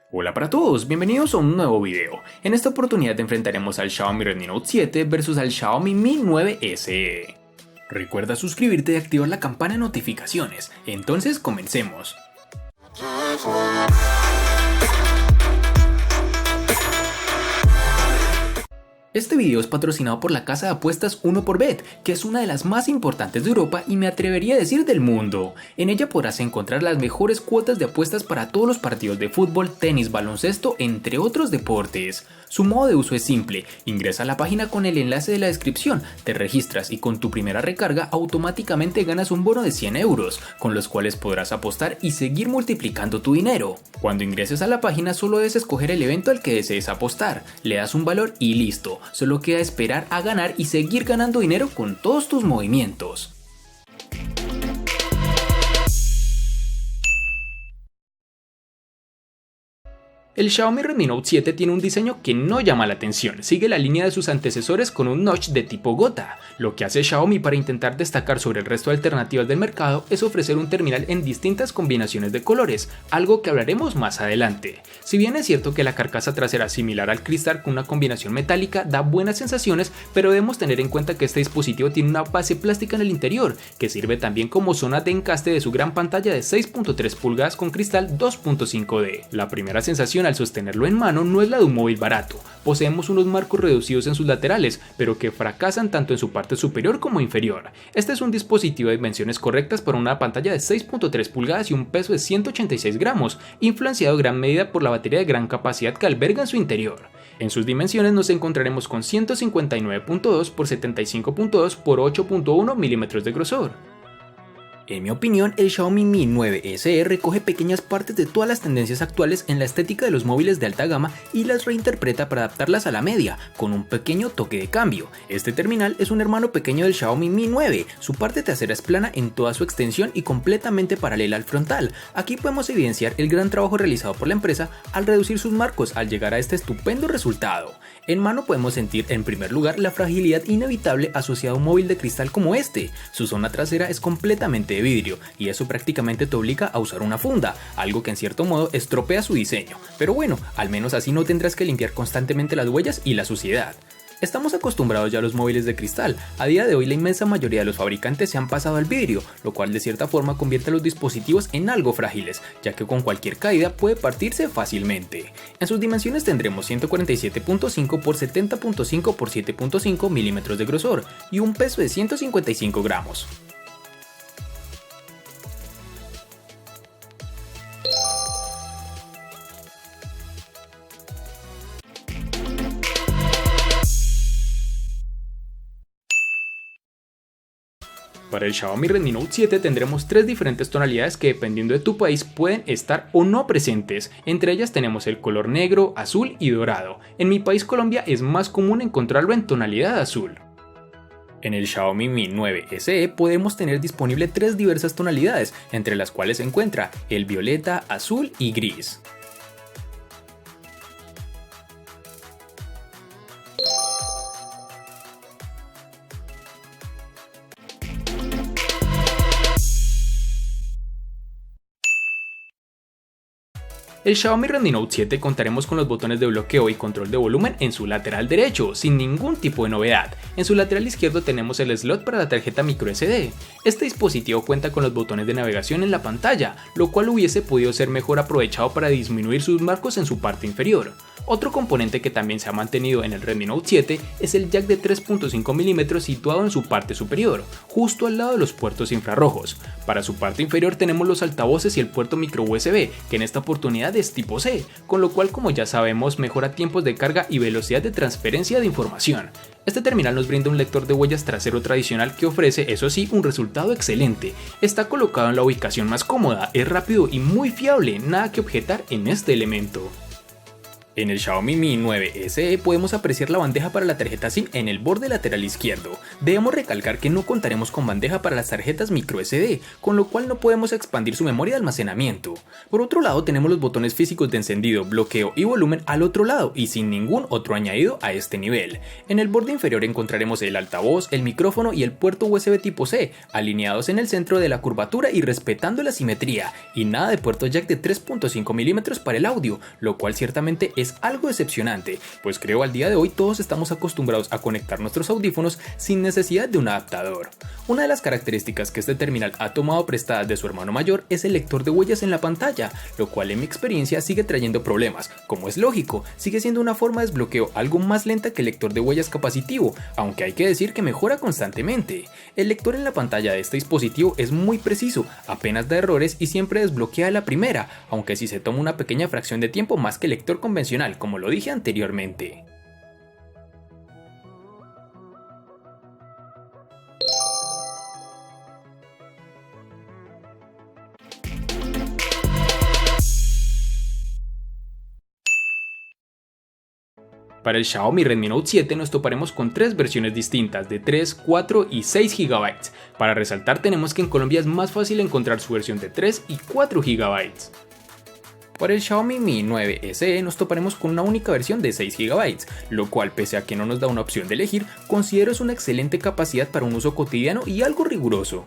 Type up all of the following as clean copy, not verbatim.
Hola para todos, bienvenidos a un nuevo video. En esta oportunidad enfrentaremos al Xiaomi Redmi Note 7 versus al Xiaomi Mi 9 SE. Recuerda suscribirte y activar la campana de notificaciones, entonces comencemos. Este video es patrocinado por la casa de apuestas 1xBet, que es una de las más importantes de Europa y me atrevería a decir del mundo. En ella podrás encontrar las mejores cuotas de apuestas para todos los partidos de fútbol, tenis, baloncesto, entre otros deportes. Su modo de uso es simple, ingresa a la página con el enlace de la descripción, te registras y con tu primera recarga automáticamente ganas un bono de 100 euros, con los cuales podrás apostar y seguir multiplicando tu dinero. Cuando ingreses a la página solo debes escoger el evento al que desees apostar, le das un valor y listo, solo queda esperar a ganar y seguir ganando dinero con todos tus movimientos. El Xiaomi Redmi Note 7 tiene un diseño que no llama la atención, sigue la línea de sus antecesores con un notch de tipo gota. Lo que hace Xiaomi para intentar destacar sobre el resto de alternativas del mercado es ofrecer un terminal en distintas combinaciones de colores, algo que hablaremos más adelante. Si bien es cierto que la carcasa trasera similar al cristal con una combinación metálica da buenas sensaciones, pero debemos tener en cuenta que este dispositivo tiene una base plástica en el interior, que sirve también como zona de encaste de su gran pantalla de 6.3 pulgadas con cristal 2.5D. La primera sensación al sostenerlo en mano no es la de un móvil barato. Poseemos unos marcos reducidos en sus laterales, pero que fracasan tanto en su parte superior como inferior. Este es un dispositivo de dimensiones correctas para una pantalla de 6.3 pulgadas y un peso de 186 gramos, influenciado en gran medida por la batería de gran capacidad que alberga en su interior. En sus dimensiones nos encontraremos con 159.2 x 75.2 x 8.1 milímetros de grosor. En mi opinión, el Xiaomi Mi 9 SE recoge pequeñas partes de todas las tendencias actuales en la estética de los móviles de alta gama y las reinterpreta para adaptarlas a la media, con un pequeño toque de cambio. Este terminal es un hermano pequeño del Xiaomi Mi 9, su parte trasera es plana en toda su extensión y completamente paralela al frontal. Aquí podemos evidenciar el gran trabajo realizado por la empresa al reducir sus marcos al llegar a este estupendo resultado. En mano podemos sentir en primer lugar la fragilidad inevitable asociada a un móvil de cristal como este. Su zona trasera es completamente de vidrio y eso prácticamente te obliga a usar una funda, algo que en cierto modo estropea su diseño, pero bueno, al menos así no tendrás que limpiar constantemente las huellas y la suciedad. Estamos acostumbrados ya a los móviles de cristal, a día de hoy la inmensa mayoría de los fabricantes se han pasado al vidrio, lo cual de cierta forma convierte a los dispositivos en algo frágiles, ya que con cualquier caída puede partirse fácilmente. En sus dimensiones tendremos 147.5 x 70.5 x 7.5 milímetros de grosor y un peso de 155 gramos. Para el Xiaomi Redmi Note 7 tendremos tres diferentes tonalidades que dependiendo de tu país pueden estar o no presentes. Entre ellas tenemos el color negro, azul y dorado. En mi país Colombia es más común encontrarlo en tonalidad azul. En el Xiaomi Mi 9 SE podemos tener disponible tres diversas tonalidades, entre las cuales se encuentra el violeta, azul y gris. El Xiaomi Redmi Note 7 contaremos con los botones de bloqueo y control de volumen en su lateral derecho, sin ningún tipo de novedad. En su lateral izquierdo tenemos el slot para la tarjeta microSD. Este dispositivo cuenta con los botones de navegación en la pantalla, lo cual hubiese podido ser mejor aprovechado para disminuir sus marcos en su parte inferior. Otro componente que también se ha mantenido en el Redmi Note 7 es el jack de 3.5 mm situado en su parte superior, justo al lado de los puertos infrarrojos. Para su parte inferior tenemos los altavoces y el puerto micro USB, que en esta oportunidad es tipo C, con lo cual como ya sabemos mejora tiempos de carga y velocidad de transferencia de información. Este terminal nos brinda un lector de huellas trasero tradicional que ofrece, eso sí, un resultado excelente. Está colocado en la ubicación más cómoda, es rápido y muy fiable, nada que objetar en este elemento. En el Xiaomi Mi 9 SE podemos apreciar la bandeja para la tarjeta SIM en el borde lateral izquierdo. Debemos recalcar que no contaremos con bandeja para las tarjetas microSD, con lo cual no podemos expandir su memoria de almacenamiento. Por otro lado tenemos los botones físicos de encendido, bloqueo y volumen al otro lado y sin ningún otro añadido a este nivel. En el borde inferior encontraremos el altavoz, el micrófono y el puerto USB tipo C, alineados en el centro de la curvatura y respetando la simetría, y nada de puerto jack de 3.5 mm para el audio, lo cual ciertamente es algo decepcionante, pues creo al día de hoy todos estamos acostumbrados a conectar nuestros audífonos sin necesidad de un adaptador. Una de las características que este terminal ha tomado prestadas de su hermano mayor es el lector de huellas en la pantalla, lo cual en mi experiencia sigue trayendo problemas. Como es lógico, sigue siendo una forma de desbloqueo algo más lenta que el lector de huellas capacitivo, aunque hay que decir que mejora constantemente. El lector en la pantalla de este dispositivo es muy preciso, apenas da errores y siempre desbloquea a la primera, aunque si se toma una pequeña fracción de tiempo más que el lector convencional, como lo dije anteriormente. Para el Xiaomi Redmi Note 7 nos toparemos con tres versiones distintas de 3, 4 y 6 GB. Para resaltar tenemos que en Colombia es más fácil encontrar su versión de 3 y 4 GB. Para el Xiaomi Mi 9 SE nos toparemos con una única versión de 6 GB, lo cual pese a que no nos da una opción de elegir, considero es una excelente capacidad para un uso cotidiano y algo riguroso.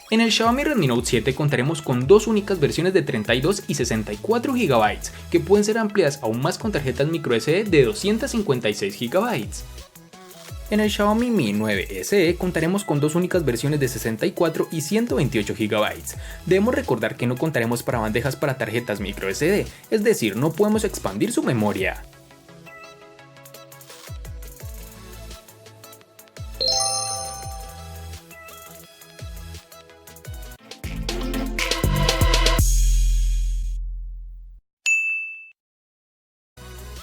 En el Xiaomi Redmi Note 7 contaremos con dos únicas versiones de 32 y 64 GB, que pueden ser ampliadas aún más con tarjetas microSD de 256 GB. En el Xiaomi Mi 9 SE contaremos con dos únicas versiones de 64 y 128 GB. Debemos recordar que no contaremos para bandejas para tarjetas microSD, es decir, no podemos expandir su memoria.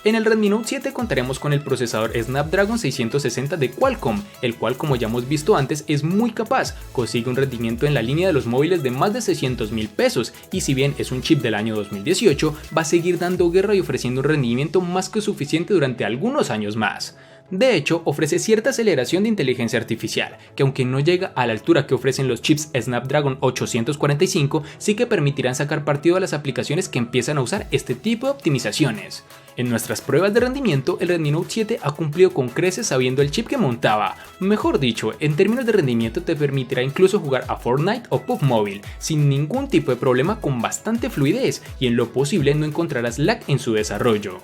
En el Redmi Note 7 contaremos con el procesador Snapdragon 660 de Qualcomm, el cual como ya hemos visto antes es muy capaz, consigue un rendimiento en la línea de los móviles de más de 600.000 pesos y si bien es un chip del año 2018, va a seguir dando guerra y ofreciendo un rendimiento más que suficiente durante algunos años más. De hecho, ofrece cierta aceleración de inteligencia artificial, que aunque no llega a la altura que ofrecen los chips Snapdragon 845, sí que permitirán sacar partido a las aplicaciones que empiezan a usar este tipo de optimizaciones. En nuestras pruebas de rendimiento, el Redmi Note 7 ha cumplido con creces sabiendo el chip que montaba. Mejor dicho, en términos de rendimiento te permitirá incluso jugar a Fortnite o PUBG Mobile sin ningún tipo de problema, con bastante fluidez, y en lo posible no encontrarás lag en su desarrollo.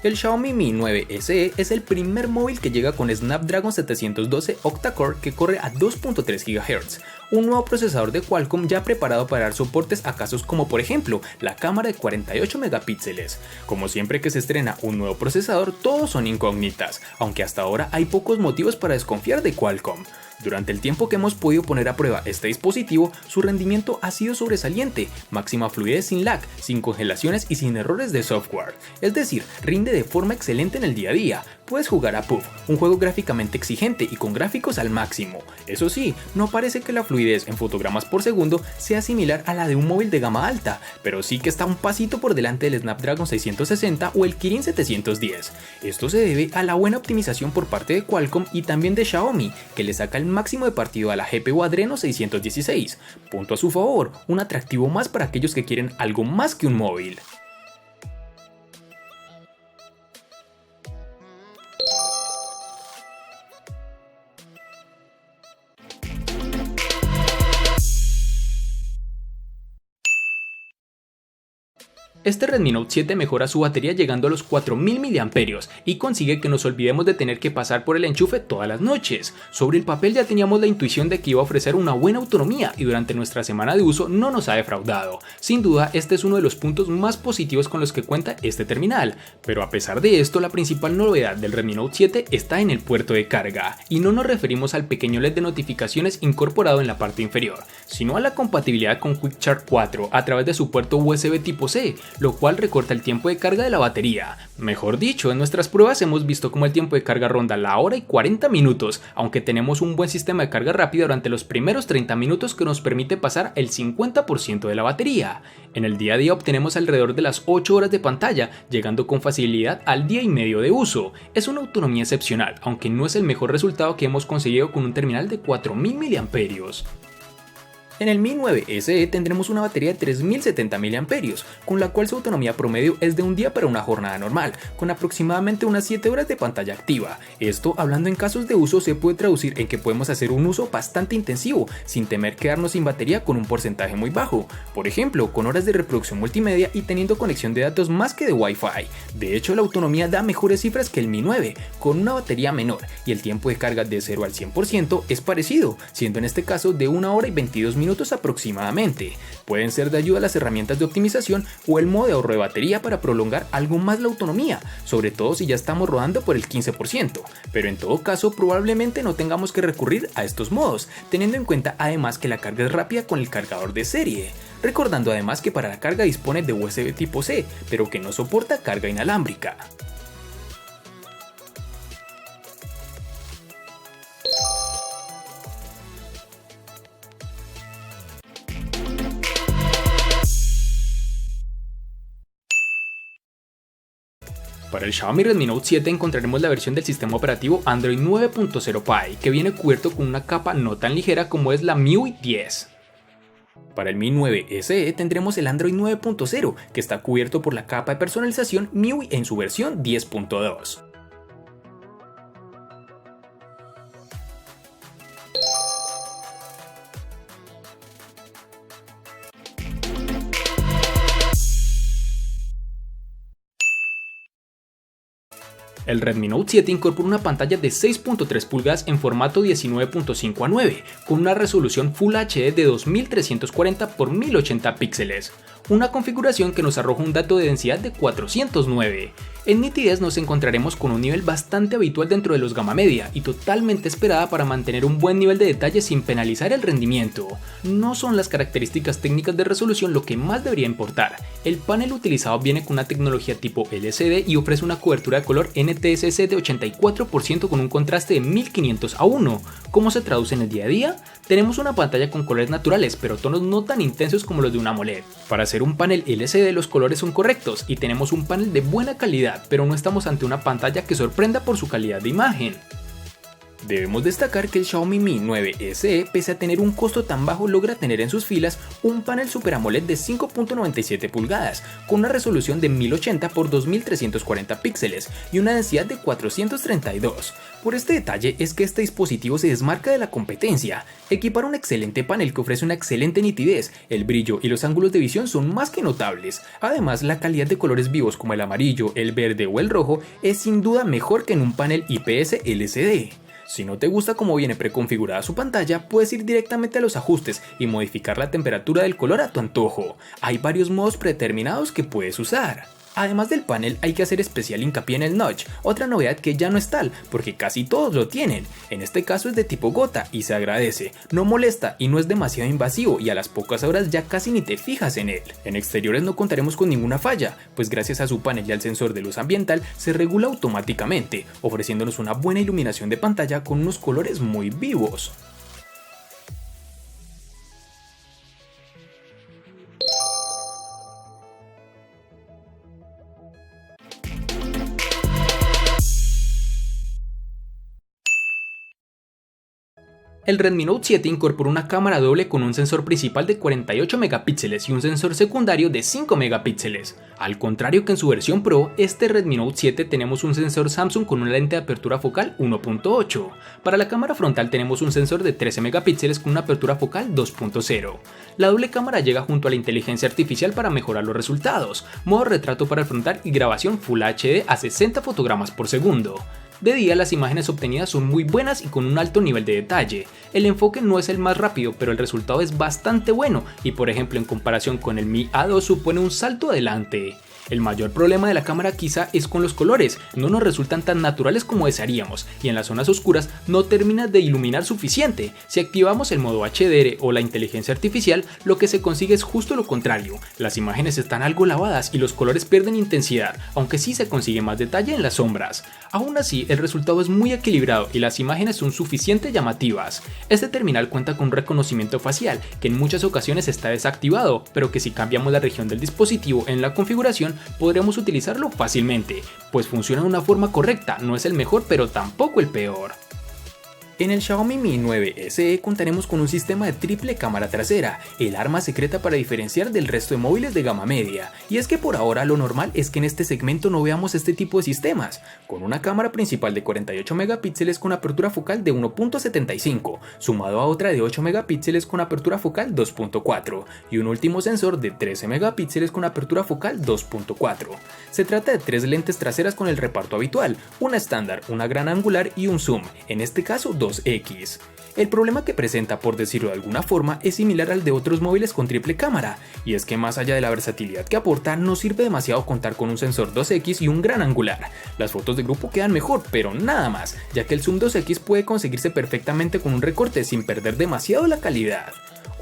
El Xiaomi Mi 9 SE es el primer móvil que llega con Snapdragon 712 octa-core que corre a 2.3 GHz, un nuevo procesador de Qualcomm ya preparado para dar soportes a casos como por ejemplo la cámara de 48 megapíxeles. Como siempre que se estrena un nuevo procesador, todos son incógnitas, aunque hasta ahora hay pocos motivos para desconfiar de Qualcomm. Durante el tiempo que hemos podido poner a prueba este dispositivo, su rendimiento ha sido sobresaliente, máxima fluidez sin lag, sin congelaciones y sin errores de software. Es decir, rinde de forma excelente en el día a día. Puedes jugar a PUBG, un juego gráficamente exigente y con gráficos al máximo. Eso sí, no parece que la fluidez en fotogramas por segundo sea similar a la de un móvil de gama alta, pero sí que está un pasito por delante del Snapdragon 660 o el Kirin 710. Esto se debe a la buena optimización por parte de Qualcomm y también de Xiaomi, que le saca el máximo de partido a la GPU Adreno 616. Punto a su favor, un atractivo más para aquellos que quieren algo más que un móvil. Este Redmi Note 7 mejora su batería llegando a los 4000 mAh y consigue que nos olvidemos de tener que pasar por el enchufe todas las noches. Sobre el papel ya teníamos la intuición de que iba a ofrecer una buena autonomía y durante nuestra semana de uso no nos ha defraudado. Sin duda este es uno de los puntos más positivos con los que cuenta este terminal, pero a pesar de esto la principal novedad del Redmi Note 7 está en el puerto de carga, y no nos referimos al pequeño LED de notificaciones incorporado en la parte inferior, sino a la compatibilidad con Quick Charge 4 a través de su puerto USB tipo C, lo cual recorta el tiempo de carga de la batería. Mejor dicho, en nuestras pruebas hemos visto cómo el tiempo de carga ronda la hora y 40 minutos, aunque tenemos un buen sistema de carga rápida durante los primeros 30 minutos que nos permite pasar el 50% de la batería. En el día a día obtenemos alrededor de las 8 horas de pantalla, llegando con facilidad al día y medio de uso. Es una autonomía excepcional, aunque no es el mejor resultado que hemos conseguido con un terminal de 4000 mAh. En el Mi 9 SE tendremos una batería de 3070 mAh, con la cual su autonomía promedio es de un día para una jornada normal, con aproximadamente unas 7 horas de pantalla activa. Esto, hablando en casos de uso, se puede traducir en que podemos hacer un uso bastante intensivo, sin temer quedarnos sin batería con un porcentaje muy bajo. Por ejemplo, con horas de reproducción multimedia y teniendo conexión de datos más que de Wi-Fi. De hecho, la autonomía da mejores cifras que el Mi 9, con una batería menor, y el tiempo de carga de 0 al 100% es parecido, siendo en este caso de 1 hora y 22 minutos aproximadamente. Pueden ser de ayuda las herramientas de optimización o el modo de ahorro de batería para prolongar algo más la autonomía, sobre todo si ya estamos rodando por el 15%, pero en todo caso probablemente no tengamos que recurrir a estos modos, teniendo en cuenta además que la carga es rápida con el cargador de serie. Recordando además que para la carga dispone de USB tipo C, pero que no soporta carga inalámbrica. Para el Xiaomi Redmi Note 7 encontraremos la versión del sistema operativo Android 9.0 Pie, que viene cubierto con una capa no tan ligera como es la MIUI 10. Para el Mi 9 SE tendremos el Android 9.0, que está cubierto por la capa de personalización MIUI en su versión 10.2. El Redmi Note 7 incorpora una pantalla de 6.3 pulgadas en formato 19.5:9, con una resolución Full HD de 2340 x 1080 píxeles, una configuración que nos arroja un dato de densidad de 409. En nitidez nos encontraremos con un nivel bastante habitual dentro de los gama media y totalmente esperada para mantener un buen nivel de detalle sin penalizar el rendimiento. No son las características técnicas de resolución lo que más debería importar. El panel utilizado viene con una tecnología tipo LCD y ofrece una cobertura de color NTSC de 84% con un contraste de 1500:1. ¿Cómo se traduce en el día a día? Tenemos una pantalla con colores naturales, pero tonos no tan intensos como los de una AMOLED. Para hacer un panel LCD los colores son correctos y tenemos un panel de buena calidad, pero no estamos ante una pantalla que sorprenda por su calidad de imagen. Debemos destacar que el Xiaomi Mi 9 SE, pese a tener un costo tan bajo, logra tener en sus filas un panel Super AMOLED de 5.97 pulgadas, con una resolución de 1080 x 2340 píxeles y una densidad de 432. Por este detalle es que este dispositivo se desmarca de la competencia. Equipar un excelente panel que ofrece una excelente nitidez, el brillo y los ángulos de visión son más que notables. Además, la calidad de colores vivos como el amarillo, el verde o el rojo es sin duda mejor que en un panel IPS LCD. Si no te gusta cómo viene preconfigurada su pantalla, puedes ir directamente a los ajustes y modificar la temperatura del color a tu antojo. Hay varios modos predeterminados que puedes usar. Además del panel, hay que hacer especial hincapié en el notch, otra novedad que ya no es tal, porque casi todos lo tienen. En este caso es de tipo gota y se agradece, no molesta y no es demasiado invasivo y a las pocas horas ya casi ni te fijas en él. En exteriores no contaremos con ninguna falla, pues gracias a su panel y al sensor de luz ambiental se regula automáticamente, ofreciéndonos una buena iluminación de pantalla con unos colores muy vivos. El Redmi Note 7 incorpora una cámara doble con un sensor principal de 48 megapíxeles y un sensor secundario de 5 megapíxeles. Al contrario que en su versión Pro, este Redmi Note 7 tenemos un sensor Samsung con una lente de apertura focal 1.8. Para la cámara frontal tenemos un sensor de 13 megapíxeles con una apertura focal 2.0. La doble cámara llega junto a la inteligencia artificial para mejorar los resultados, modo retrato para el frontal y grabación Full HD a 60 fotogramas por segundo. De día las imágenes obtenidas son muy buenas y con un alto nivel de detalle. El enfoque no es el más rápido, pero el resultado es bastante bueno y por ejemplo en comparación con el Mi A2 supone un salto adelante. El mayor problema de la cámara quizá es con los colores, no nos resultan tan naturales como desearíamos y en las zonas oscuras no termina de iluminar suficiente. Si activamos el modo HDR o la inteligencia artificial, lo que se consigue es justo lo contrario, las imágenes están algo lavadas y los colores pierden intensidad, aunque sí se consigue más detalle en las sombras. Aún así, el resultado es muy equilibrado y las imágenes son suficientemente llamativas. Este terminal cuenta con un reconocimiento facial, que en muchas ocasiones está desactivado, pero que si cambiamos la región del dispositivo en la configuración, podremos utilizarlo fácilmente, pues funciona de una forma correcta, no es el mejor pero tampoco el peor. En el Xiaomi Mi 9 SE contaremos con un sistema de triple cámara trasera, el arma secreta para diferenciar del resto de móviles de gama media, y es que por ahora lo normal es que en este segmento no veamos este tipo de sistemas, con una cámara principal de 48 megapíxeles con apertura focal de 1.75, sumado a otra de 8 megapíxeles con apertura focal 2.4, y un último sensor de 13 megapíxeles con apertura focal 2.4. Se trata de tres lentes traseras con el reparto habitual, una estándar, una gran angular y un zoom, en este caso 2X. El problema que presenta, por decirlo de alguna forma, es similar al de otros móviles con triple cámara, y es que más allá de la versatilidad que aporta, no sirve demasiado contar con un sensor 2X y un gran angular. Las fotos de grupo quedan mejor, pero nada más, ya que el zoom 2X puede conseguirse perfectamente con un recorte sin perder demasiado la calidad.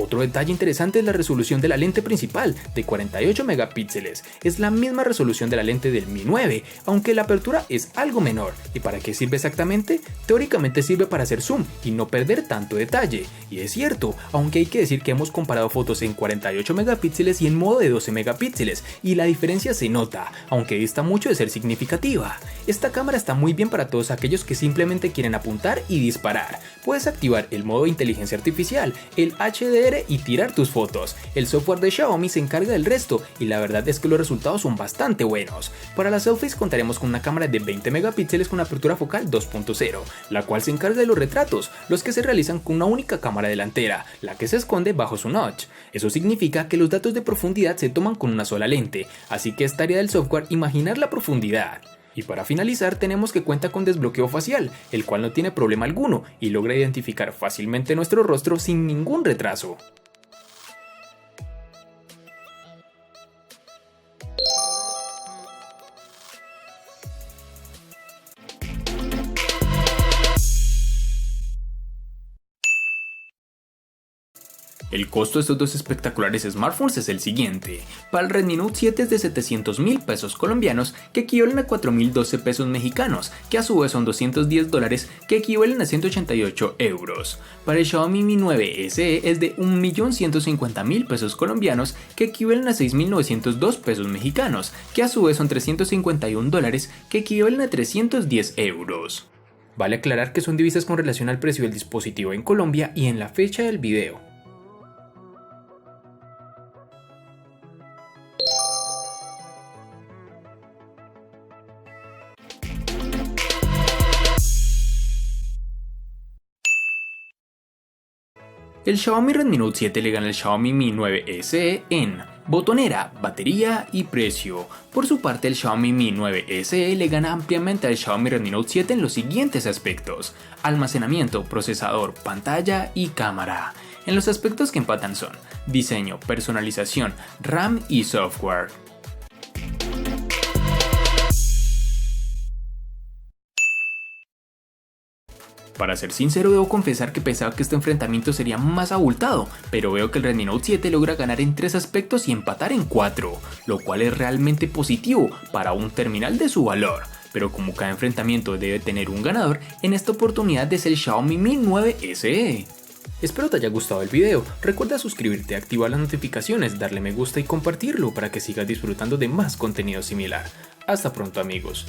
Otro detalle interesante es la resolución de la lente principal, de 48 megapíxeles. Es la misma resolución de la lente del Mi 9, aunque la apertura es algo menor. ¿Y para qué sirve exactamente? Teóricamente sirve para hacer zoom y no perder tanto detalle. Y es cierto, aunque hay que decir que hemos comparado fotos en 48 megapíxeles y en modo de 12 megapíxeles, y la diferencia se nota, aunque dista mucho de ser significativa. Esta cámara está muy bien para todos aquellos que simplemente quieren apuntar y disparar. Puedes activar el modo de inteligencia artificial, el HDR y tirar tus fotos. El software de Xiaomi se encarga del resto y la verdad es que los resultados son bastante buenos. Para las selfies contaremos con una cámara de 20 megapíxeles con apertura focal 2.0, la cual se encarga de los retratos, los que se realizan con una única cámara delantera, la que se esconde bajo su notch. Eso significa que los datos de profundidad se toman con una sola lente, así que es tarea del software imaginar la profundidad. Y para finalizar tenemos que cuenta con desbloqueo facial, el cual no tiene problema alguno y logra identificar fácilmente nuestro rostro sin ningún retraso. El costo de estos dos espectaculares smartphones es el siguiente. Para el Redmi Note 7 es de 700.000 pesos colombianos, que equivalen a 4.012 pesos mexicanos, que a su vez son $210, que equivalen a 188 euros. Para el Xiaomi Mi 9 SE es de 1.150.000 pesos colombianos, que equivalen a 6.902 pesos mexicanos, que a su vez son $351, que equivalen a 310 euros. Vale aclarar que son divisas con relación al precio del dispositivo en Colombia y en la fecha del video. El Xiaomi Redmi Note 7 le gana al Xiaomi Mi 9 SE en botonera, batería y precio. Por su parte, el Xiaomi Mi 9 SE le gana ampliamente al Xiaomi Redmi Note 7 en los siguientes aspectos: almacenamiento, procesador, pantalla y cámara. En los aspectos que empatan son diseño, personalización, RAM y software. Para ser sincero, debo confesar que pensaba que este enfrentamiento sería más abultado, pero veo que el Redmi Note 7 logra ganar en 3 aspectos y empatar en 4, lo cual es realmente positivo para un terminal de su valor. Pero como cada enfrentamiento debe tener un ganador, en esta oportunidad es el Xiaomi Mi 9 SE. Espero te haya gustado el video, recuerda suscribirte, activar las notificaciones, darle me gusta y compartirlo para que sigas disfrutando de más contenido similar. Hasta pronto amigos.